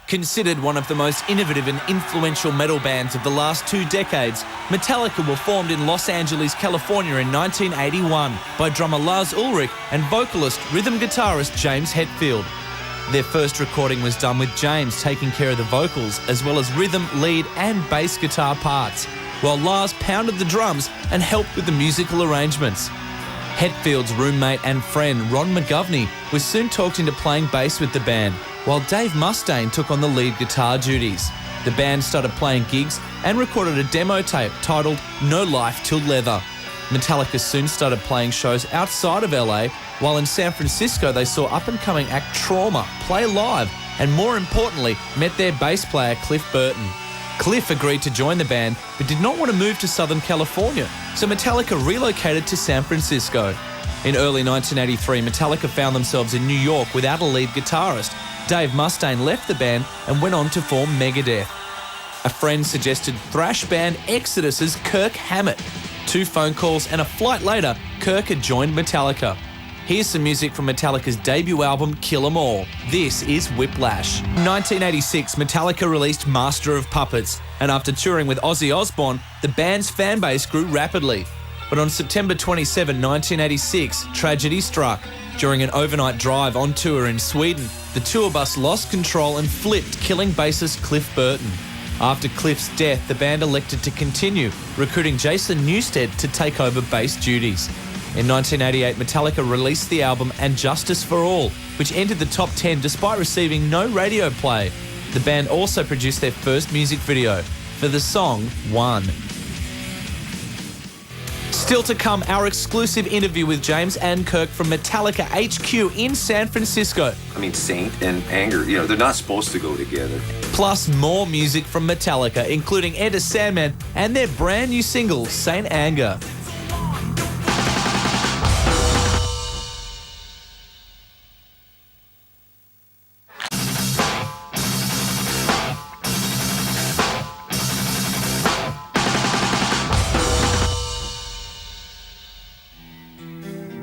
Considered one of the most innovative and influential metal bands of the last 2 decades, Metallica were formed in Los Angeles, California in 1981 by drummer Lars Ulrich and vocalist, rhythm guitarist James Hetfield. Their first recording was done with James taking care of the vocals as well as rhythm, lead and bass guitar parts, while Lars pounded the drums and helped with the musical arrangements. Hetfield's roommate and friend Ron McGovney was soon talked into playing bass with the band, while Dave Mustaine took on the lead guitar duties. The band started playing gigs and recorded a demo tape titled No Life Till Leather. Metallica soon started playing shows outside of LA, while in San Francisco they saw up-and-coming act Trauma play live and, more importantly, met their bass player Cliff Burton. Cliff agreed to join the band but did not want to move to Southern California, so Metallica relocated to San Francisco. In early 1983, Metallica found themselves in New York without a lead guitarist. Dave Mustaine left the band and went on to form Megadeth. A friend suggested thrash band Exodus's Kirk Hammett. 2 phone calls and a flight later, Kirk had joined Metallica. Here's some music from Metallica's debut album, Kill 'Em All. This is Whiplash. In 1986, Metallica released Master of Puppets, and after touring with Ozzy Osbourne, the band's fan base grew rapidly. But on September 27, 1986, tragedy struck. During an overnight drive on tour in Sweden, the tour bus lost control and flipped, killing bassist Cliff Burton. After Cliff's death, the band elected to continue, recruiting Jason Newsted to take over bass duties. In 1988, Metallica released the album And Justice for All, which entered the top 10 despite receiving no radio play. The band also produced their first music video for the song One. Still to come, our exclusive interview with James and Kirk from Metallica HQ in San Francisco. I mean, saint and anger, they're not supposed to go together. Plus more music from Metallica, including Enter Sandman and their brand new single, Saint Anger.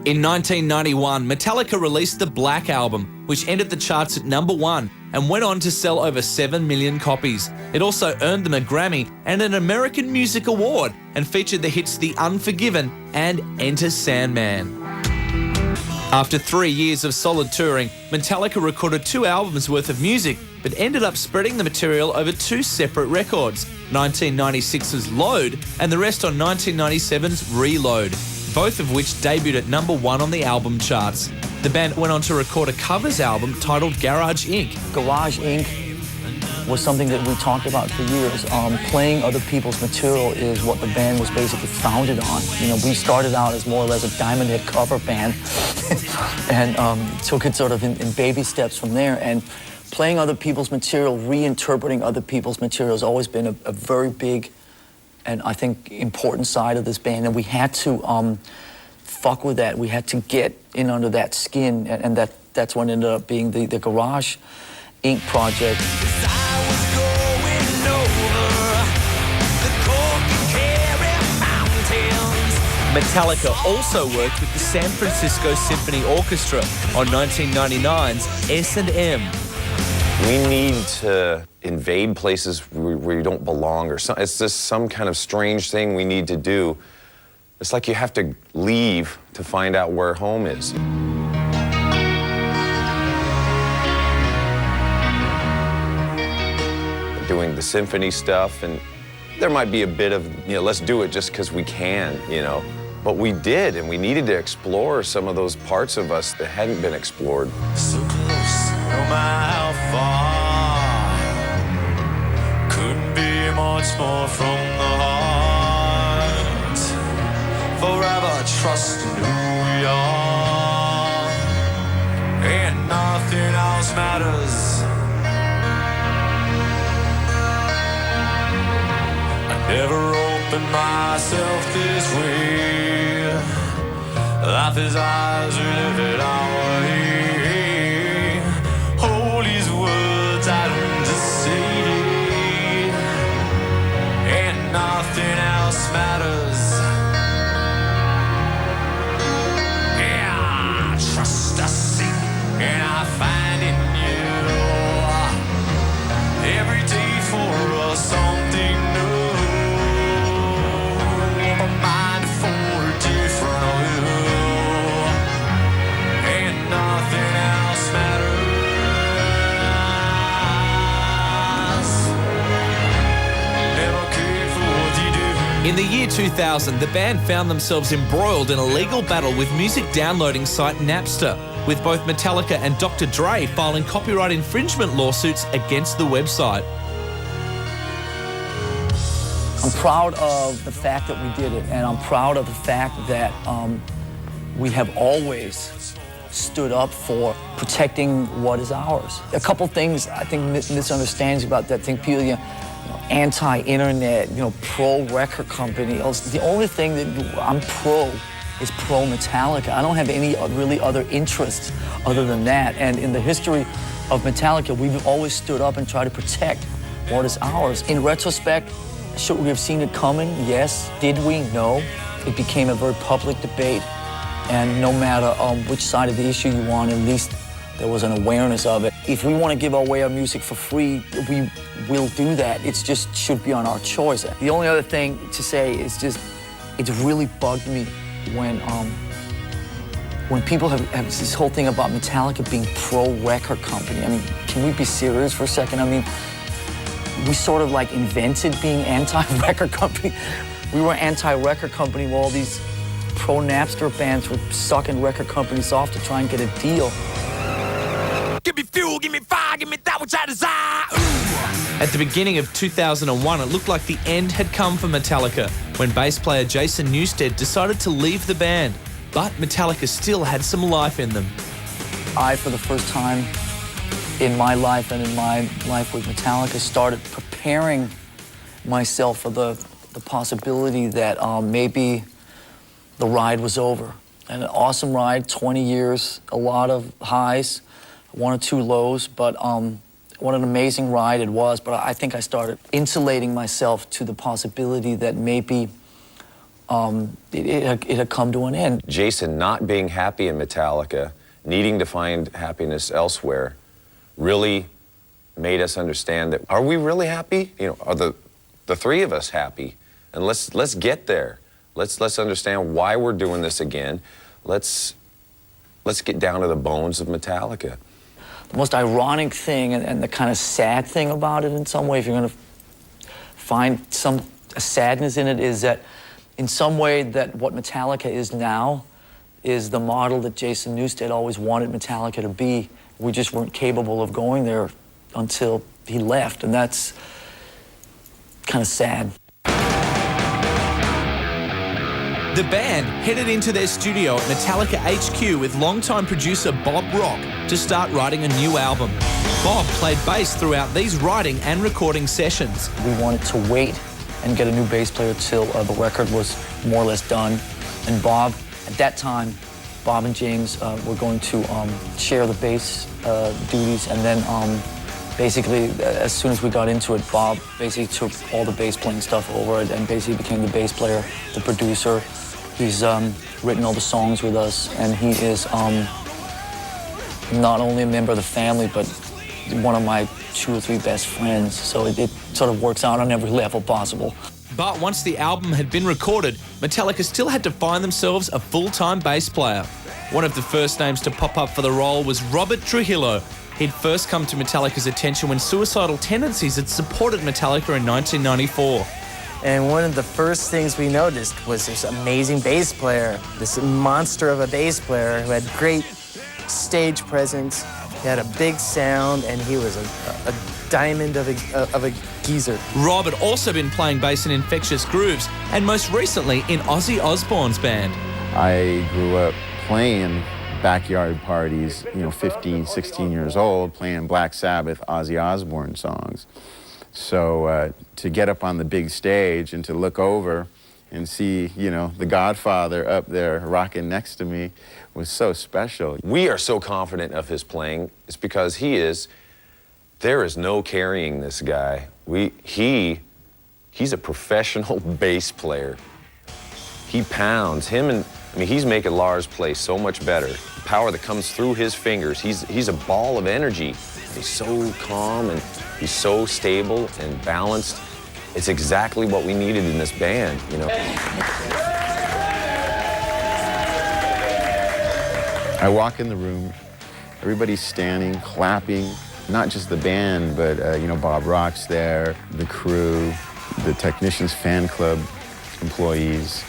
In 1991, Metallica released the Black Album, which entered the charts at #1 and went on to sell over 7 million copies. It also earned them a Grammy and an American Music Award and featured the hits The Unforgiven and Enter Sandman. After 3 years of solid touring, Metallica recorded 2 albums worth of music, but ended up spreading the material over 2 separate records, 1996's Load and the rest on 1997's Reload, both of which debuted at #1 on the album charts. The band went on to record a covers album titled Garage Inc. Garage Inc. was something that we talked about for years. Playing other people's material is what the band was basically founded on. We started out as more or less a Diamond Head cover band and took it sort of in baby steps from there. And playing other people's material, reinterpreting other people's material has always been a very big and I think important side of this band, and we had to fuck with that. We had to get in under that skin, and that's what ended up being the Garage Inc. project. Metallica also worked with the San Francisco Symphony Orchestra on 1999's S&M. We need to invade places where you don't belong, or it's just some kind of strange thing we need to do. It's like you have to leave to find out where home is. Doing the symphony stuff, and there might be a bit of, let's do it just because we can, But we did, and we needed to explore some of those parts of us that hadn't been explored. So close, no matter how far. Couldn't be much more from the heart. Forever trusting who we are. And nothing else matters. I never opened myself this way. Life is ours, we live it our way. Hold these words I don't just say, and nothing else matters. Yeah, I trust I see, and I find in you In the year 2000, the band found themselves embroiled in a legal battle with music downloading site Napster, with both Metallica and Dr. Dre filing copyright infringement lawsuits against the website. I'm proud of the fact that we did it, and I'm proud of the fact that we have always stood up for protecting what is ours. A couple things I think misunderstandings about that. I think people, anti-internet, pro-record company. The only thing that I'm pro is pro-Metallica. I don't have any really other interests other than that. And in the history of Metallica, we've always stood up and tried to protect what is ours. In retrospect, should we have seen it coming? Yes. Did we? No. It became a very public debate. And no matter which side of the issue you want, at least there was an awareness of it. If we want to give away our music for free, we will do that. It just should be on our choice. The only other thing to say is just, it's really bugged me when people have this whole thing about Metallica being pro-record company. I mean, can we be serious for a second? I mean, we sort of like invented being anti-record company. We were anti-record company while all these pro-Napster bands were sucking record companies off to try and get a deal. Give me fuel, give me fire, give me that which I desire. Ooh. At the beginning of 2001, it looked like the end had come for Metallica when bass player Jason Newsted decided to leave the band. But Metallica still had some life in them. I, for the first time in my life and in my life with Metallica, started preparing myself for the possibility that maybe the ride was over. And an awesome ride, 20 years, a lot of highs, 1 or 2 lows, but what an amazing ride it was. But I think I started insulating myself to the possibility that maybe it had come to an end. Jason not being happy in Metallica, needing to find happiness elsewhere, really made us understand that, are we really happy? Are the three of us happy? And let's get there. Let's understand why we're doing this again. Let's get down to the bones of Metallica. The most ironic thing and the kind of sad thing about it in some way, if you're going to find some sadness in it, is that in some way that what Metallica is now is the model that Jason Newsted always wanted Metallica to be. We just weren't capable of going there until he left, and that's kind of sad. The band headed into their studio at Metallica HQ with longtime producer Bob Rock to start writing a new album. Bob played bass throughout these writing and recording sessions. We wanted to wait and get a new bass player till the record was more or less done. And Bob, at that time, Bob and James were going to share the bass duties, and then basically, as soon as we got into it, Bob basically took all the bass playing stuff over it and basically became the bass player, the producer. He's written all the songs with us, and he is not only a member of the family, but one of my 2 or 3 best friends. So it sort of works out on every level possible. But once the album had been recorded, Metallica still had to find themselves a full-time bass player. One of the first names to pop up for the role was Robert Trujillo. He'd first come to Metallica's attention when Suicidal Tendencies had supported Metallica in 1994. And one of the first things we noticed was this amazing bass player, this monster of a bass player who had great stage presence. He had a big sound, and he was a diamond of a geezer. Rob had also been playing bass in Infectious Grooves, and most recently in Ozzy Osbourne's band. I grew up playing backyard parties, 15, 16 years old, playing Black Sabbath, Ozzy Osbourne songs. So to get up on the big stage and to look over and see, the Godfather up there rocking next to me was so special. We are so confident of his playing. It's because there is no carrying this guy. He's a professional bass player. He pounds he's making Lars play so much better. The power that comes through his fingers, he's a ball of energy. He's so calm and he's so stable and balanced. It's exactly what we needed in this band, I walk in the room, everybody's standing, clapping, not just the band, but Bob Rock's there, the crew, the technicians fan club employees.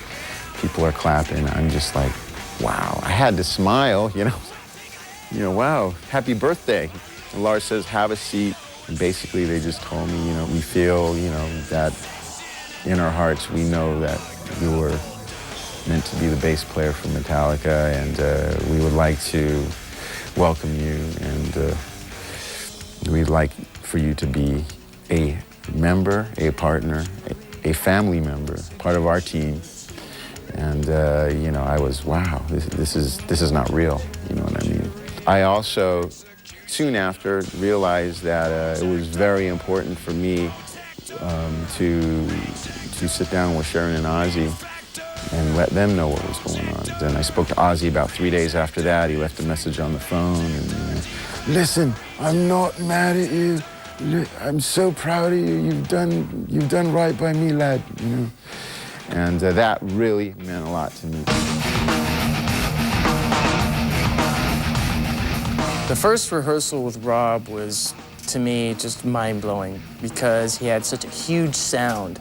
People are clapping. I'm just like, wow. I had to smile, you know, wow, happy birthday. And Lars says, have a seat. And basically, they just told me, we feel, that in our hearts, we know that you were meant to be the bass player for Metallica, and we would like to welcome you, and we'd like for you to be a member, a partner, a family member, part of our team. And I was, wow, this is not real. You know what I mean? I also, soon after, realized that it was very important for me to sit down with Sharon and Ozzy and let them know what was going on. Then I spoke to Ozzy about 3 days after that. He left a message on the phone and, listen, I'm not mad at you. I'm so proud of you. You've done right by me, lad. And that really meant a lot to me. The first rehearsal with Rob was, to me, just mind-blowing because he had such a huge sound.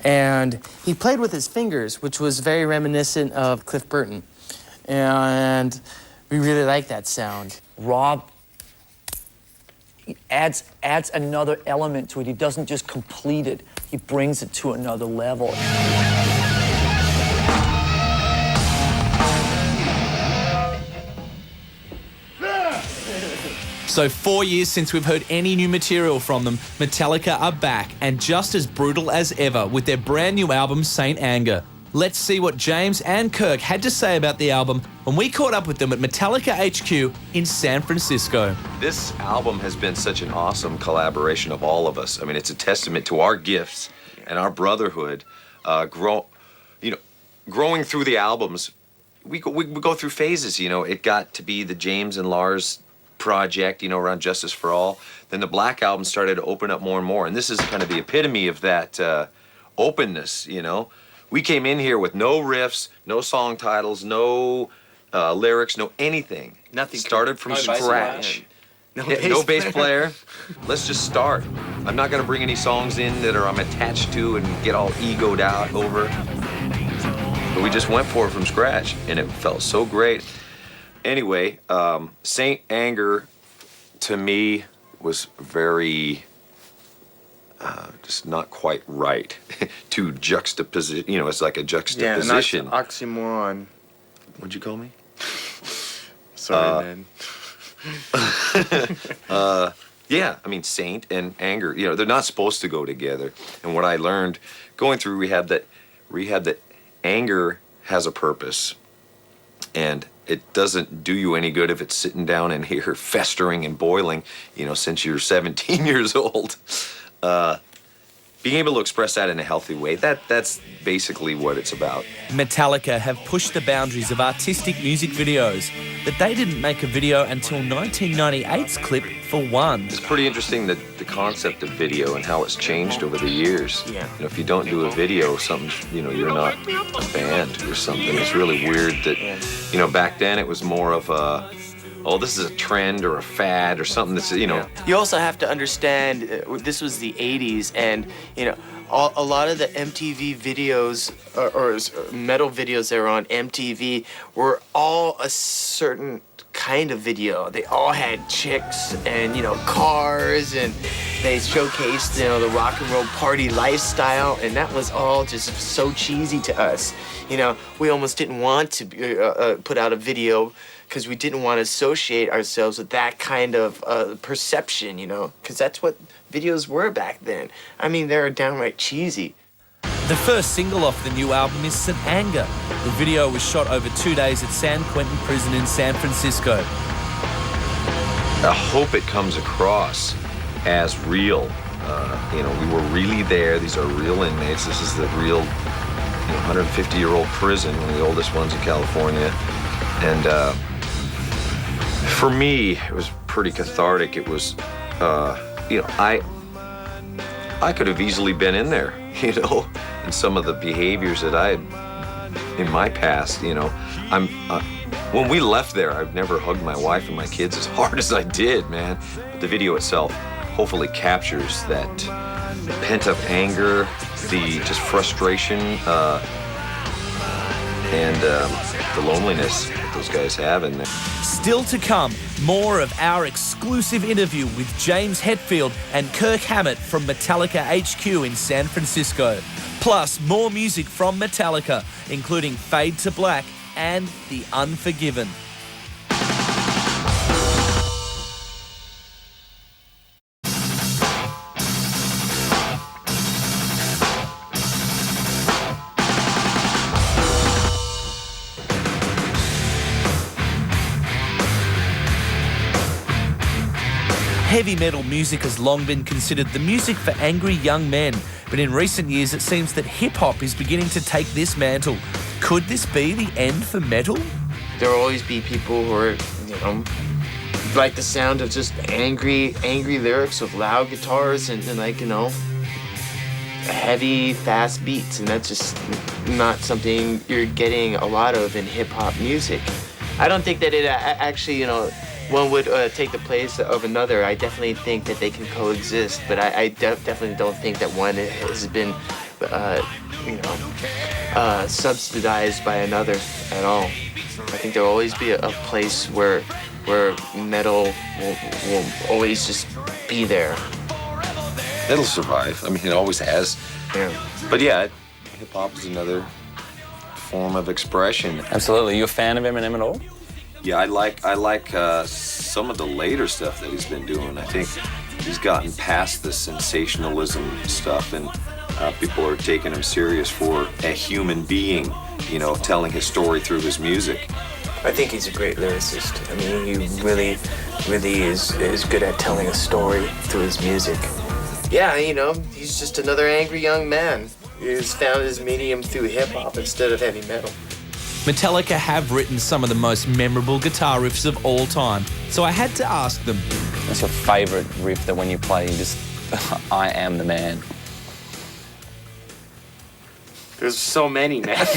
And he played with his fingers, which was very reminiscent of Cliff Burton. And we really liked that sound. Rob adds another element to it. He doesn't just complete it, he brings it to another level. So 4 years since we've heard any new material from them, Metallica are back and just as brutal as ever with their brand new album, Saint Anger. Let's see what James and Kirk had to say about the album when we caught up with them at Metallica HQ in San Francisco. This album has been such an awesome collaboration of all of us. I mean, it's a testament to our gifts and our brotherhood. Growing through the albums, we go through phases. It got to be the James and Lars project, around Justice for All. Then the Black Album started to open up more and more, and this is kind of the epitome of that openness. We came in here with no riffs, no song titles, no lyrics, no anything. Nothing. Started from scratch. No bass player. Let's just start. I'm not going to bring any songs in that I'm attached to and get all egoed out over. But we just went for it from scratch, and it felt so great. Anyway, Saint Anger, to me, was very, just not quite right. To juxtaposition, it's like a juxtaposition. Yeah, an oxymoron. What'd you call me? Sorry, man. Yeah, I mean, Saint and Anger, they're not supposed to go together. And what I learned going through rehab that anger has a purpose. And it doesn't do you any good if it's sitting down in here festering and boiling, since you're 17 years old. Being able to express that in a healthy way, that's basically what it's about. Metallica have pushed the boundaries of artistic music videos, but they didn't make a video until 1998's clip for One. It's pretty interesting that the concept of video and how it's changed over the years. Yeah. If you don't do a video, you're not a band or something. It's really weird that, back then it was more of a, this is a trend or a fad or something that's, You also have to understand, this was the 80s, and, a lot of the MTV videos or metal videos that were on MTV were all a certain kind of video. They all had chicks and, cars, and they showcased, the rock and roll party lifestyle, and that was all just so cheesy to us. We almost didn't want to put out a video because we didn't want to associate ourselves with that kind of perception, because that's what videos were back then. I mean, they were downright cheesy. The first single off the new album is Saint Anger. The video was shot over 2 days at San Quentin Prison in San Francisco. I hope it comes across as real. We were really there. These are real inmates. This is the real 150-year-old prison, one of the oldest ones in California. And for me, it was pretty cathartic. It was, I could have easily been in there, and some of the behaviors that I had in my past, when we left there, I've never hugged my wife and my kids as hard as I did, man. But the video itself hopefully captures that pent-up anger, the just frustration and the loneliness that those guys have in there. Still to come, more of our exclusive interview with James Hetfield and Kirk Hammett from Metallica HQ in San Francisco. Plus, more music from Metallica, including Fade to Black and The Unforgiven. Heavy metal music has long been considered the music for angry young men, but in recent years it seems that hip-hop is beginning to take this mantle. Could this be the end for metal? There will always be people who are, like the sound of just angry lyrics with loud guitars and heavy, fast beats, and that's just not something you're getting a lot of in hip-hop music. I don't think that it actually, one would take the place of another. I definitely think that they can coexist, but I definitely don't think that one has been, subsidized by another at all. I think there'll always be a place where metal will always just be there. It'll survive. I mean, it always has. Yeah. But yeah, hip hop is another form of expression. Absolutely. You a fan of Eminem at all? Yeah, I like some of the later stuff that he's been doing. I think he's gotten past the sensationalism stuff, and people are taking him serious for a human being, telling his story through his music. I think he's a great lyricist. I mean, he really is good at telling a story through his music. Yeah, he's just another angry young man who's found his medium through hip-hop instead of heavy metal. Metallica have written some of the most memorable guitar riffs of all time, so I had to ask them. What's your favourite riff that when you play, you just, I am the man? There's so many, man.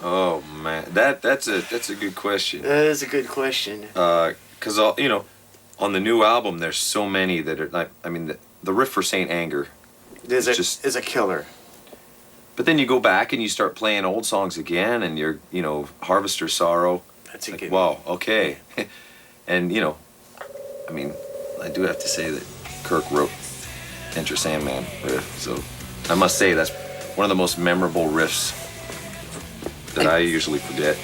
Oh man, that's a good question. That is a good question. Because on the new album, there's so many that are like, I mean, the riff for Saint Anger is a killer. But then you go back and you start playing old songs again, and you're, Harvester Sorrow. That's a like, good. wow, okay. And I mean, I do have to say that Kirk wrote Enter Sandman riff, so I must say that's one of the most memorable riffs that I usually forget.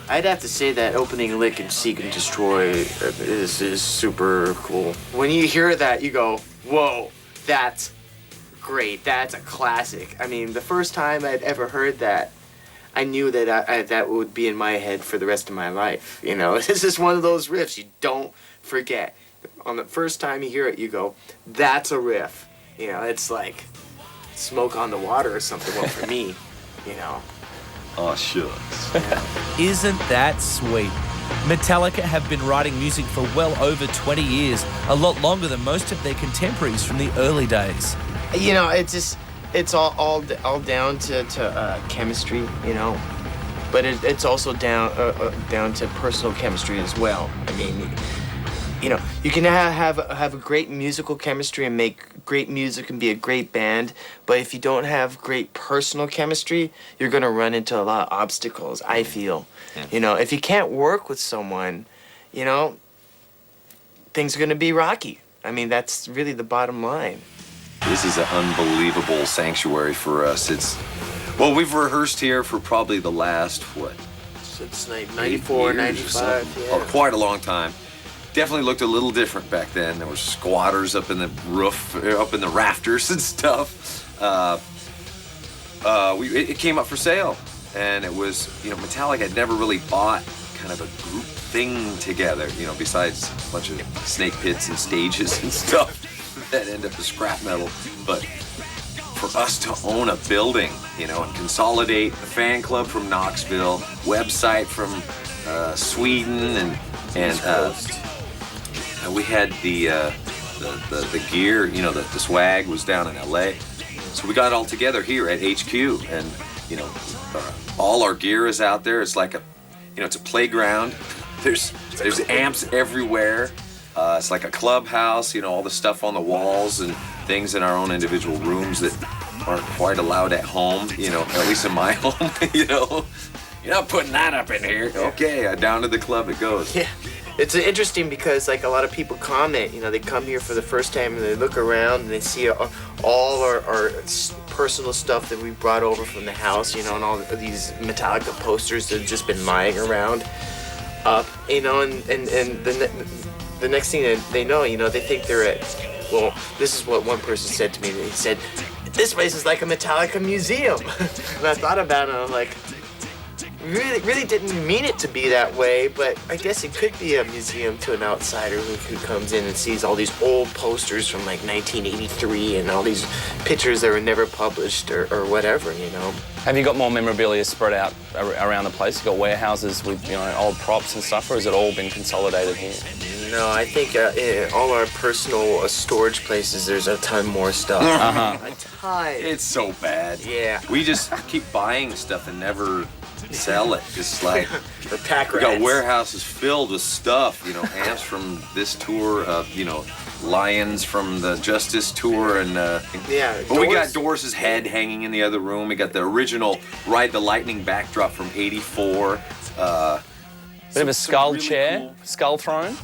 I'd have to say that opening lick in Seek and Destroy is super cool. When you hear that, you go, whoa, that's great. That's a classic. I mean, the first time I'd ever heard that, I knew that that would be in my head for the rest of my life. This is one of those riffs you don't forget. On the first time you hear it, you go, that's a riff. It's like Smoke on the Water or something. Well, for me, Oh, shucks. Isn't that sweet? Metallica have been writing music for well over 20 years, a lot longer than most of their contemporaries from the early days. It's all down to chemistry, but it's also down to personal chemistry as well. I mean, you can have a great musical chemistry and make great music and be a great band, but if you don't have great personal chemistry, you're gonna run into a lot of obstacles, I feel. Yeah. If you can't work with someone, things are gonna be rocky. I mean, that's really the bottom line. This is an unbelievable sanctuary for us. We've rehearsed here for probably the last, Since 94, 95, yeah. Oh, quite a long time. Definitely looked a little different back then. There were squatters up in the roof, up in the rafters and stuff. It came up for sale, and it was, Metallica had never really bought kind of a group thing together, besides a bunch of snake pits and stages and stuff that end up as scrap metal. But for us to own a building, and consolidate a fan club from Knoxville, website from Sweden, and we had the gear, the swag was down in LA. So we got it all together here at HQ, and all our gear is out there. It's like it's a playground. There's amps everywhere. It's like a clubhouse, all the stuff on the walls and things in our own individual rooms that aren't quite allowed at home, at least in my home, You're not putting that up in here. Okay, down to the club it goes. Yeah. It's interesting because like a lot of people comment, they come here for the first time and they look around and they see all our personal stuff that we brought over from the house, and all of these Metallica posters that have just been lying around up, and the next thing that they know, they think they're at, well, this is what one person said to me. He said, this place is like a Metallica museum. And I thought about it and I'm like, really didn't mean it to be that way, but I guess it could be a museum to an outsider who comes in and sees all these old posters from like 1983 and all these pictures that were never published or whatever, Have you got more memorabilia spread out around the place? You got warehouses with old props and stuff, or has it all been consolidated here? No, I think in all our personal storage places, there's a ton more stuff. A ton. It's so bad. Yeah. We just keep buying stuff and never sell it. Just like the pack we got rats. warehouses filled with stuff, amps from this tour, lions from the Justice tour, and yeah. But we got Doris's head hanging in the other room. We got the original Ride the Lightning backdrop from '84. Bit of a skull chair, cool. Skull throne.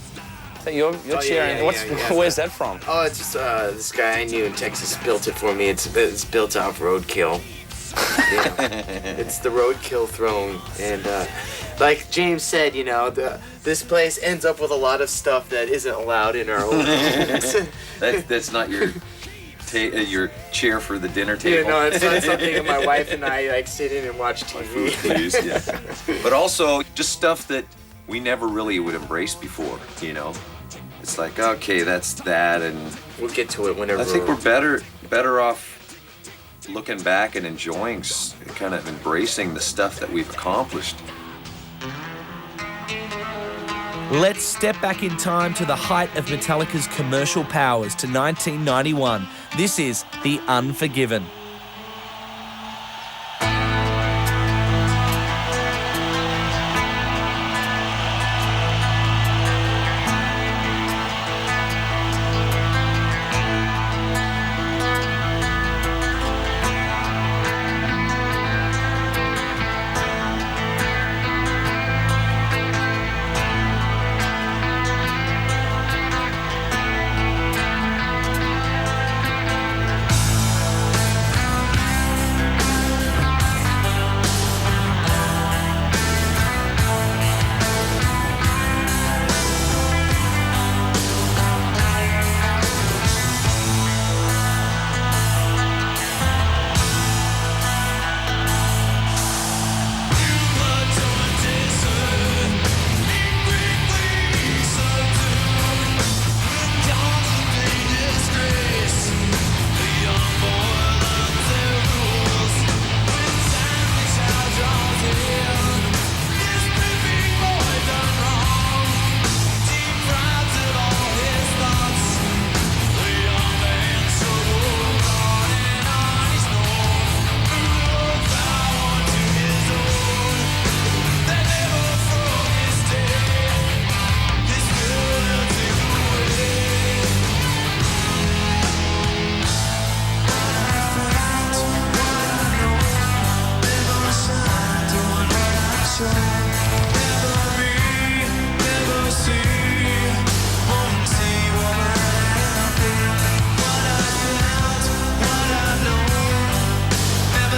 Is that your chair? Yeah, where's that from? Oh, it's just this guy I knew in Texas built it for me. It's built off roadkill. It's the roadkill throne, and like James said, this place ends up with a lot of stuff that isn't allowed in our own homes. That's not your chair for the dinner table. Yeah, no, it's not something that my wife and I like sit in and watch TV. Food, please, yeah. But also just stuff that we never really would embrace before. It's like, okay, that's that, and we'll get to it whenever. I think we're better off looking back and enjoying, kind of embracing the stuff that we've accomplished. Let's step back in time to the height of Metallica's commercial powers to 1991. This is The Unforgiven.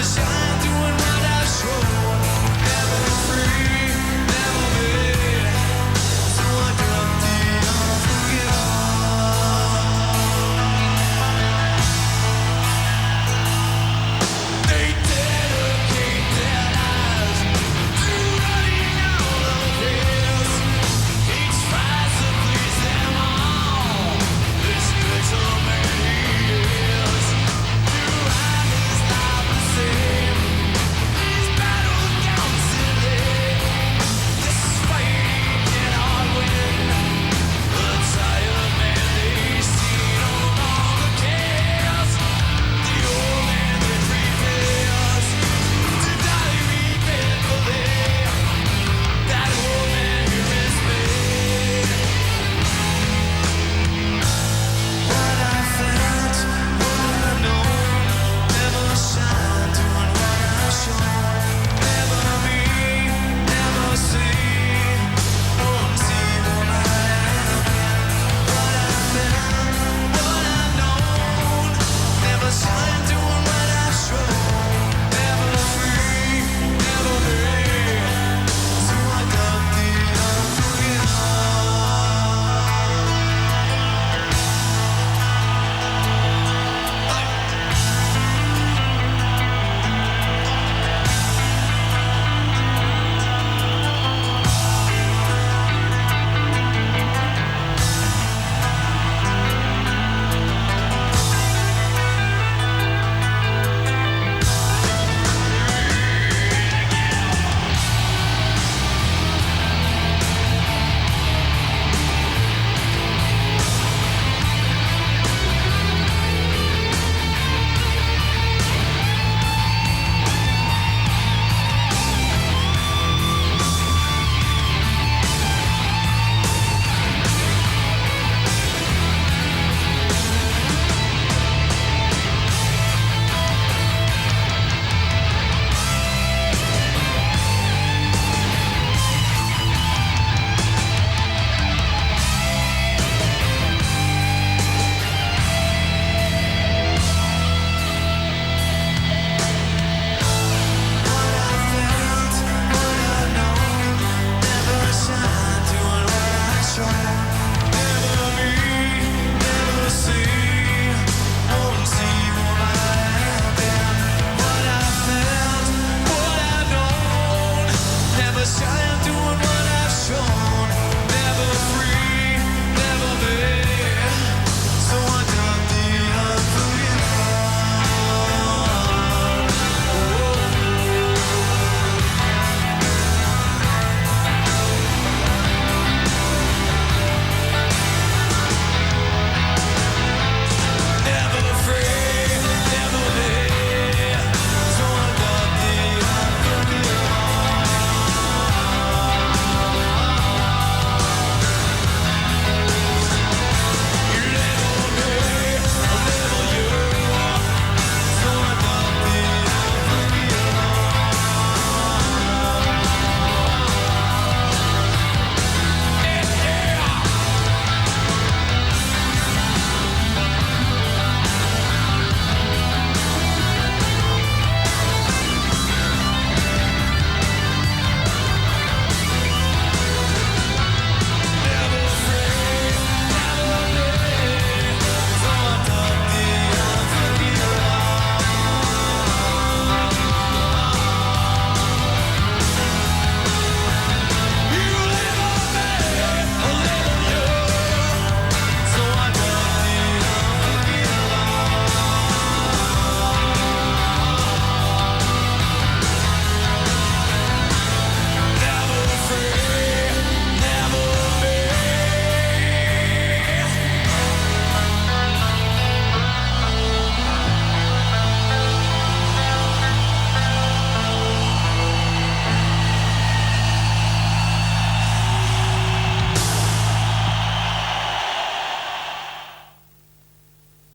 Shine